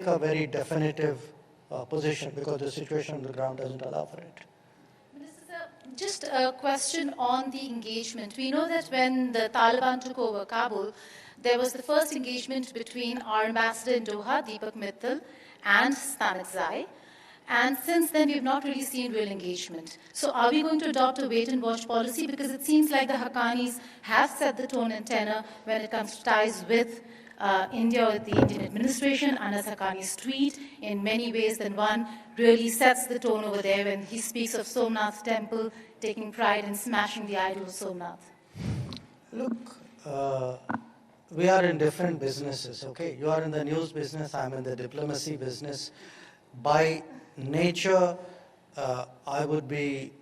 a very definitive position because the situation on the ground doesn't allow for it. Minister, sir, just a question on the engagement. We know that when the Taliban took over Kabul, there was the first engagement between our ambassador in Doha, Deepak Mittal, and Stanik Zai. And since then, we've not really seen real engagement. So are we going to adopt a wait-and-watch policy? Because it seems like the Haqqanis have set the tone and tenor when it comes to ties with India or the Indian administration. Anas Haqqani's tweet, in many ways than one, really sets the tone over there when he speaks of Somnath Temple taking pride in smashing the idol of Somnath. Look, we are in different businesses, okay? You are in the news business, I'm in the diplomacy business. By nature, I would be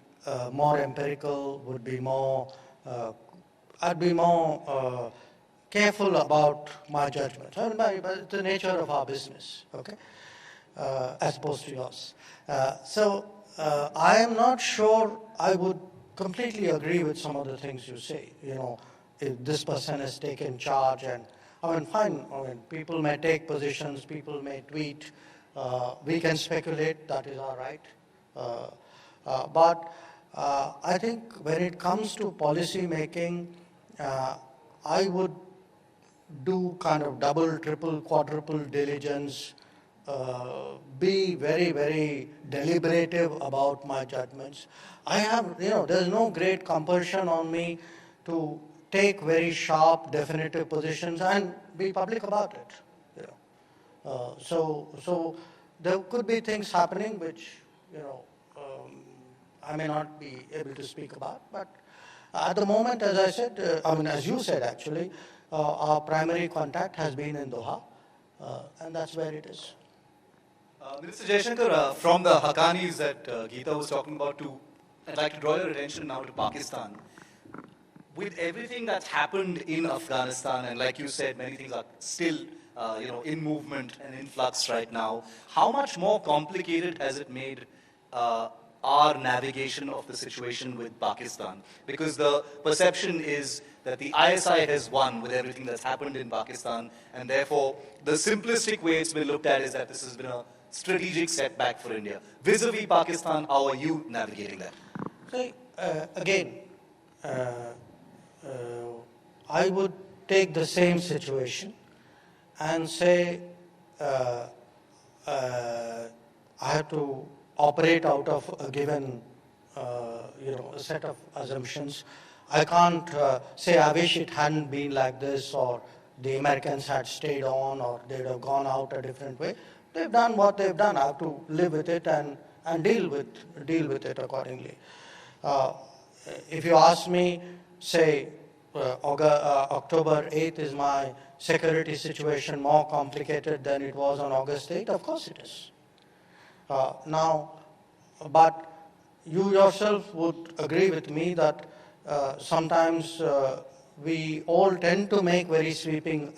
more empirical, would be more, I'd be more careful about my judgment. By the nature of our business, okay, as opposed to yours. I am not sure I would completely agree with some of the things you say. You know, if this person has taken charge, and I mean, fine. I mean, people may take positions, people may tweet. We can speculate. That is all right. But I think when it comes to policy making, I would do kind of double, triple, quadruple diligence, be very, very deliberative about my judgments. I have, you know, there's no great compulsion on me to take very sharp, definitive positions and be public about it. You know. So there could be things happening which, you know, I may not be able to speak about, but at the moment, as I said, I mean, as you said actually, our primary contact has been in Doha, and that's where it is. Minister Jaishankar, from the Haqqanis that Geeta was talking about, I'd like to draw your attention now to Pakistan. With everything that's happened in Afghanistan, and like you said, many things are still in movement and in flux right now, how much more complicated has it made our navigation of the situation with Pakistan? Because the perception is that the ISI has won with everything that's happened in Pakistan, and therefore the simplistic way it's been looked at is that this has been a strategic setback for India. Vis-a-vis Pakistan, how are you navigating that? So, again, I would take the same situation and say I have to operate out of a given a set of assumptions. I can't say I wish it hadn't been like this, or the Americans had stayed on, or they'd have gone out a different way. They've done what they've done. I have to live with it and deal with it accordingly. If you ask me, say, October 8th, is my security situation more complicated than it was on August 8th? Of course it is. But you yourself would agree with me that sometimes we all tend to make very sweeping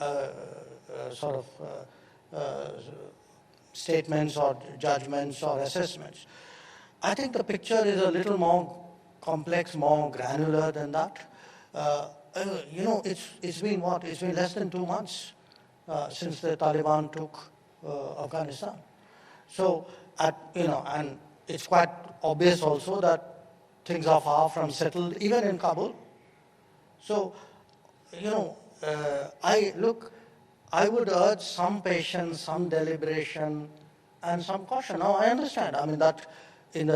statements or judgments or assessments. I think the picture is a little more complex, more granular than that. It's been what? It's been less than 2 months since the Taliban took Afghanistan. So, and it's quite obvious also that things are far from settled, even in Kabul. So, I would urge some patience, some deliberation, and some caution. Now, I understand. I mean that in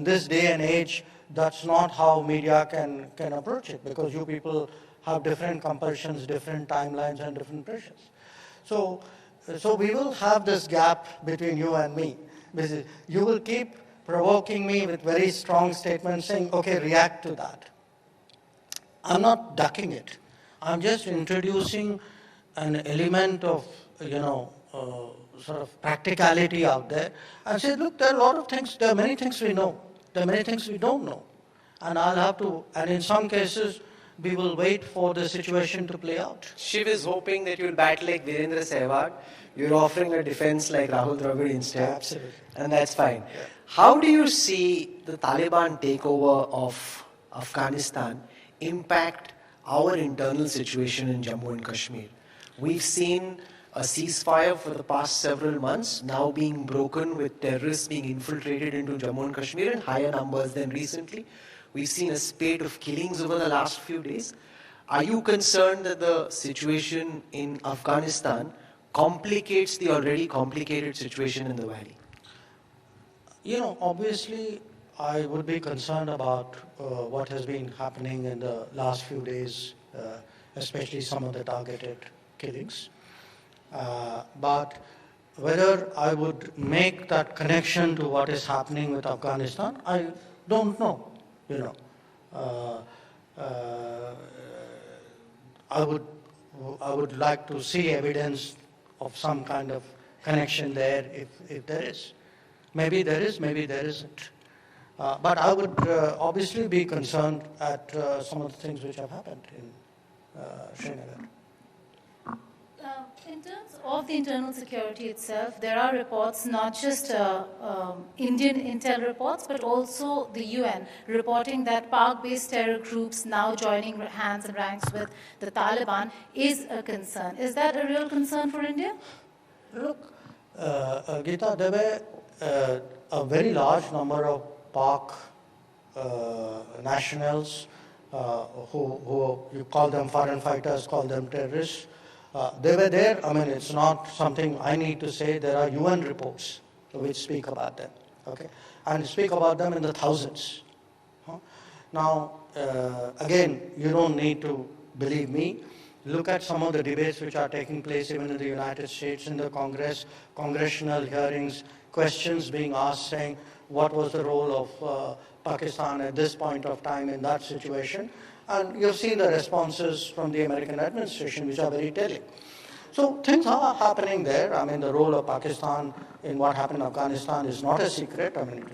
this day and age, that's not how media can approach it, because you people have different compulsions, different timelines, and different pressures. So we will have this gap between you and me. You will keep provoking me with very strong statements saying, okay, react to that. I'm not ducking it. I'm just introducing an element of, sort of practicality out there, and say, look, there are a lot of things, there are many things we know, there are many things we don't know. And in some cases, we will wait for the situation to play out. Shiv is hoping that you'll bat like Virendra Sehwag. You're offering a defense like Rahul Dravid instead. Absolutely. And that's fine. Yeah. How do you see the Taliban takeover of Afghanistan impact our internal situation in Jammu and Kashmir? We've seen a ceasefire for the past several months, now being broken with terrorists being infiltrated into Jammu and Kashmir in higher numbers than recently. We've seen a spate of killings over the last few days. Are you concerned that the situation in Afghanistan complicates the already complicated situation in the valley? You know, obviously, I would be concerned about what has been happening in the last few days, especially some of the targeted killings. But whether I would make that connection to what is happening with Afghanistan, I don't know. You know, I would like to see evidence of some kind of connection there, if there is. Maybe there is, maybe there isn't. But I would obviously be concerned at some of the things which have happened in Srinagar. In terms of the internal security itself, there are reports, not just Indian intel reports, but also the UN reporting that Pak-based terror groups now joining hands and ranks with the Taliban is a concern. Is that a real concern for India? Look, Geeta, there were a very large number of Pak nationals who you call them foreign fighters, call them terrorists. They were there. I mean, it's not something I need to say. There are UN reports which speak about them, okay, and speak about them in the thousands. Now, again, you don't need to believe me. Look at some of the debates which are taking place even in the United States, in the Congress, congressional hearings, questions being asked saying what was the role of Pakistan at this point of time in that situation. And you've seen the responses from the American administration, which are very telling. So things are happening there. I mean, the role of Pakistan in what happened in Afghanistan is not a secret. I mean,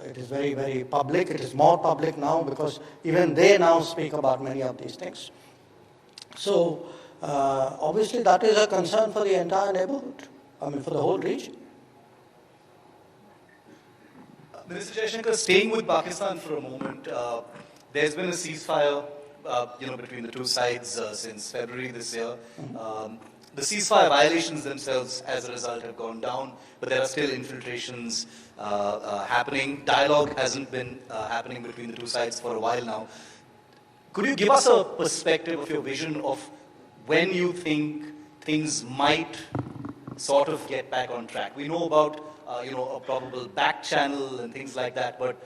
it is very, very public. It is more public now because even they now speak about many of these things. So obviously that is a concern for the entire neighborhood. I mean, for the whole region. Minister Jaishankar, staying with Pakistan for a moment, there's been a ceasefire, between the two sides since February this year. The ceasefire violations themselves, as a result, have gone down, but there are still infiltrations happening. Dialogue hasn't been happening between the two sides for a while now. Could you give us a perspective of your vision of when you think things might sort of get back on track? We know about a probable back channel and things like that, but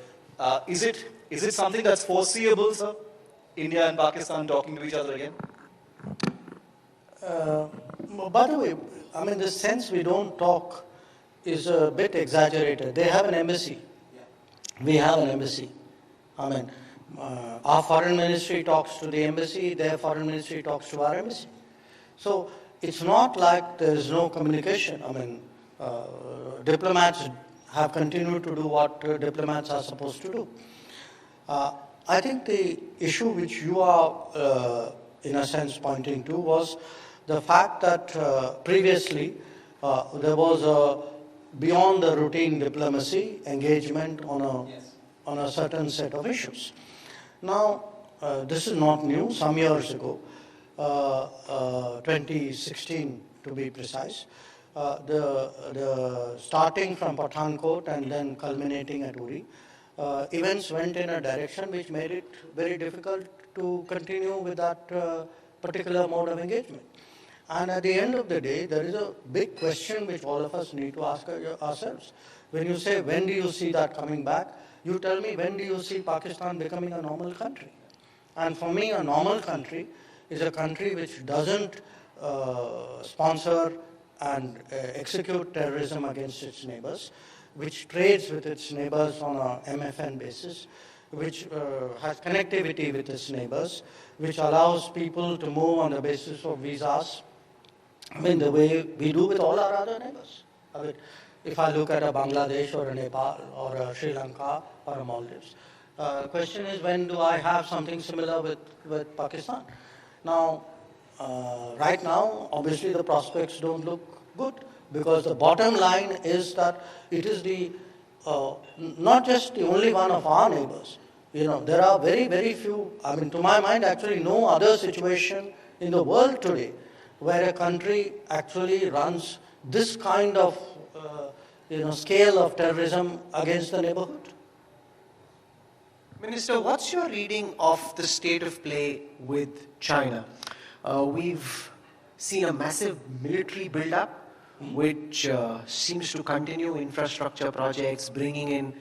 is it something that's foreseeable, sir? India and Pakistan talking to each other again? By the way, I mean, the sense we don't talk is a bit exaggerated. They have an embassy. We have an embassy. I mean, our foreign ministry talks to the embassy, their foreign ministry talks to our embassy. So it's not like there's no communication. I mean, diplomats have continued to do what diplomats are supposed to do. I think the issue which you are, in a sense, pointing to was the fact that previously there was a beyond the routine diplomacy engagement on a certain set of issues. Now, this is not new. Some years ago, 2016 to be precise, the starting from Pathankot and then culminating at Uri, events went in a direction which made it very difficult to continue with that particular mode of engagement. And at the end of the day, there is a big question which all of us need to ask ourselves. When you say, when do you see that coming back? You tell me, when do you see Pakistan becoming a normal country? And for me, a normal country is a country which doesn't sponsor and execute terrorism against its neighbors, which trades with its neighbors on a MFN basis, which has connectivity with its neighbors, which allows people to move on the basis of visas, I mean, the way we do with all our other neighbors. I mean, if I look at a Bangladesh or a Nepal or a Sri Lanka or a Maldives, the question is, when do I have something similar with Pakistan? Now, right now, obviously the prospects don't look good, because the bottom line is that it is the not just the only one of our neighbors. You know, there are very, very few, I mean, to my mind, actually no other situation in the world today where a country actually runs this kind of scale of terrorism against the neighborhood? Minister, what's your reading of the state of play with China? We've seen a massive military build-up, which seems to continue infrastructure projects, bringing in